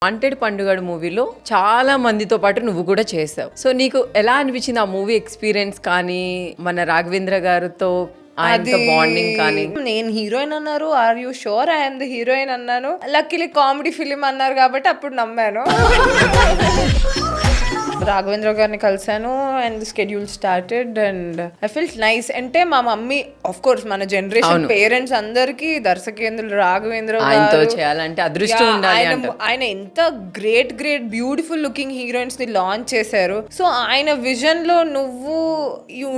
Wanted పండుగడు మూవీలో చాలా మందితో పాటు నువ్వు కూడా చేసావు. సో నీకు ఎలా అనిపించింది ఆ మూవీ ఎక్స్పీరియన్స్ కానీ, మన రాఘవేంద్ర గారితో ఆయనతో బాండింగ్ కానీ? నేను హీరోయిన్ అన్నారు, are you sure I'm the heroine అన్నాను. లక్కీలీ కామెడీ ఫిలిం అన్నారు కాబట్టి అప్పుడు నమ్మాను. రాఘవేంద్ర గారిని కలిసాను and schedule started and I felt nice. అంటే మా మమ్మీ ఆఫ్ కోర్స్ మన జనరేషన్ పేరెంట్స్ అందరికి దర్శకేంద్రులు రాఘవేంద్ర గారు చేయాలంటే అదృష్టం ఉండాలి అంటారు. ఆయన ఎంత గ్రేట్ బ్యూటిఫుల్ లుకింగ్ హీరోయిన్స్ ని లాంచ్ చేశారు. సో ఆయన విజన్ లో నువ్వు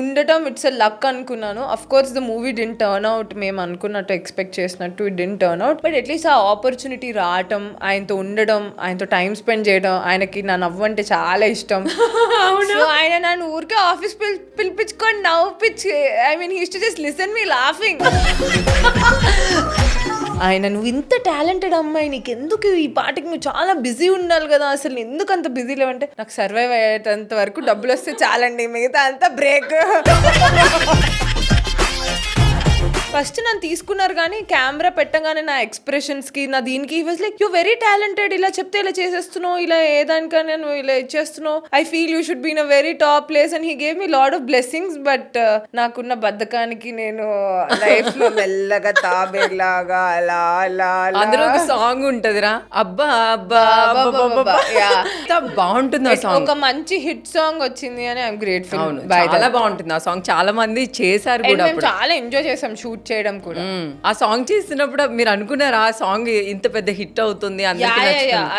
ఉండటం ఇట్స్ ఎ లక్ అనుకున్నాను. Of course the movie didn't turn out మేము అనుకున్నట్టు ఎక్స్పెక్ట్ చేసినట్టు it didn't turn out. But at least ఆ ఆపర్చునిటీ రావటం, ఆయనతో ఉండడం, ఆయనతో టైం స్పెండ్ చేయడం, ఆయనకి నా నవ్వు అంటే చాలా ఇష్టం. సో ఆయన నన్ను ఊరికే ఆఫీస్ పిలిపించుకొని నవ్వుపిచ్చి, I mean he used to just listen me laughing. ఆయన నువ్వు ఇంత టాలెంటెడ్ అమ్మాయి, నీకు ఎందుకు ఈ పాటకి నువ్వు చాలా బిజీ ఉండాలి కదా, అసలు ఎందుకు అంత బిజీ లేవంటే, నాకు సర్వైవ్ అయ్యేంత వరకు డబ్బులు వస్తే చాలండి, మిగతా అంతా బ్రేక్. ఫస్ట్ నన్ను తీసుకున్నారు కానీ కెమెరా పెట్టగానే నా ఎక్స్ప్రెషన్స్కి నా దీనికి was like you very talented, ఇలా చెప్తే ఇలా చేసేస్తున్నావు, ఇలా ఏదానికైనా నువ్వు ఇలా ఇచ్చేస్తున్నావు, I feel you should be in a very top place and he gave me lot of blessings. But నాకున్న బద్ధకానికి నేను లైఫ్ లో మెల్లగా తాబేలాగా అలా అలా అందులో ఒక సాంగ్ ఉంటదిరా, అబ్బా అబ్బా బాగుంటుంది ఆ సాంగ్. ఒక మంచి హిట్ సాంగ్ వచ్చింది అని ఐఎమ్ గ్రేట్ఫుల్. చాలా బాగుంటుంది ఆ సాంగ్, చాలా మంది చేశారు కూడా, చాలా ఎంజాయ్ చేసాం షూట్ చేయడం కూడా. ఆ సాంగ్ చేసినప్పుడు మీరు అనుకున్నారా ఆ సాంగ్ ఇంత పెద్ద హిట్ అవుతుంది?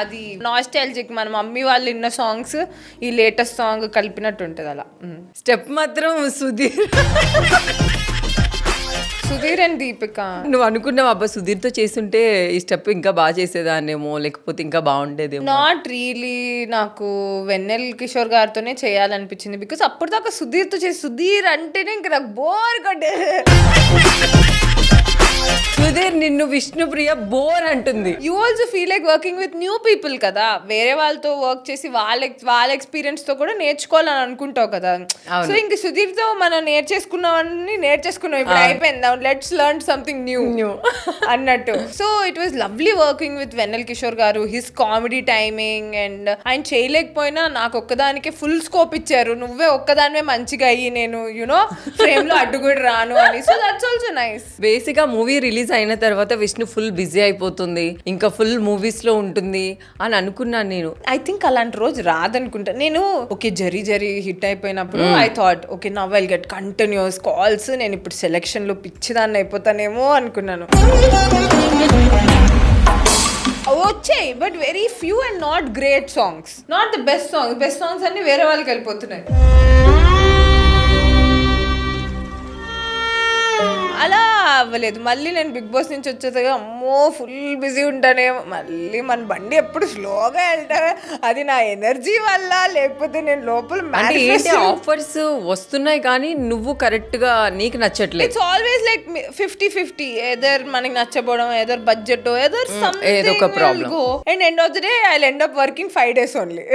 అది నాస్టాల్జిక్, మన మమ్మీ వాళ్ళు విన్న సాంగ్స్ ఈ లేటెస్ట్ సాంగ్ కలిపినట్టు ఉంటది. అలా స్టెప్ మాత్రం సుధీర్ అండ్ దీపిక. నువ్వు అనుకున్నావు అబ్బా సుధీర్తో చేస్తుంటే ఈ స్టెప్ ఇంకా బాగా చేసేదాన్నేమో, లేకపోతే ఇంకా బాగుండేదేమో? నాట్ రియలీ, నాకు వెన్నెల్ కిషోర్ గారితోనే చేయాలనిపించింది. బికాస్ అప్పటిదాకా సుధీర్తో చేసి, సుధీర్ అంటేనే ఇంకా నాకు బోర్ కొట్టేది. సుధీర్ నిన్ను విష్ణుప్రియ బోర్ అంటుంది. You also feel like working with new people కదా, వేరే వాళ్ళతో వర్క్ చేసి వాళ్ళ ఎక్స్పీరియన్స్ తో కూడా నేర్చుకోవాలని అనుకుంటావు కదా. సో ఇంక సుధీర్ తో మనం నేర్చేసుకున్నాం ఇప్పుడు అయిపోయింది, లెట్స్ లెర్న్ సంథింగ్ న్యూ అన్నట్టు. So it was lovely working with Vennela Kishore garu. His comedy timing and ఆయన చేయలేకపోయినా నాకు ఒక్కదానికే ఫుల్ స్కోప్ ఇచ్చారు, నువ్వే ఒక్కదానివే మంచిగా అయ్యి నేను యునో ఫ్రేమ్ లో అడ్డు కూడా రాను అని. So that's also nice. Basic గా మూవీ రిలీజ్ అయిన తర్వాత విష్ణు ఫుల్ బిజీ అయిపోతుంది, ఇంకా ఫుల్ మూవీస్ లో ఉంటుంది అని అనుకున్నాను నేను. ఐ థింక్ అలాంటి రోజు రాదనుకుంటా నేను. ఓకే జరీ హిట్ అయిపోయినప్పుడు I thought okay now I'll get continuous calls, నేను ఇప్పుడు సెలెక్షన్ లో పిచ్చిదాన్ని అయిపోతానేమో అనుకున్నాను. వచ్చాయి but very few and not great songs, not the best songs అన్ని వేరే వాళ్ళకి వెళ్ళిపోతున్నాయి. అలా అవ్వలేదు. మళ్ళీ నేను బిగ్ బాస్ నుంచి వచ్చేదిగా అమ్మో ఫుల్ బిజీ ఉంటానేమో, మళ్ళీ మన బండి ఎప్పుడు స్లోగా వెళ్తా, అది నా ఎనర్జీ వల్ల లేకపోతే నేను లోపల ఆఫర్స్ వస్తున్నాయి కానీ నువ్వు కరెక్ట్ గా నీకు నచ్చట్లేదు. ఇట్స్ ఆల్వేస్ లైక్ 50-50, ఎదర్ మనకి నచ్చపోవడం, ఎదర్ బడ్జెట్, ఎదర్ ఏదో ఒక problem. And end of the day I will end up working 5 days only.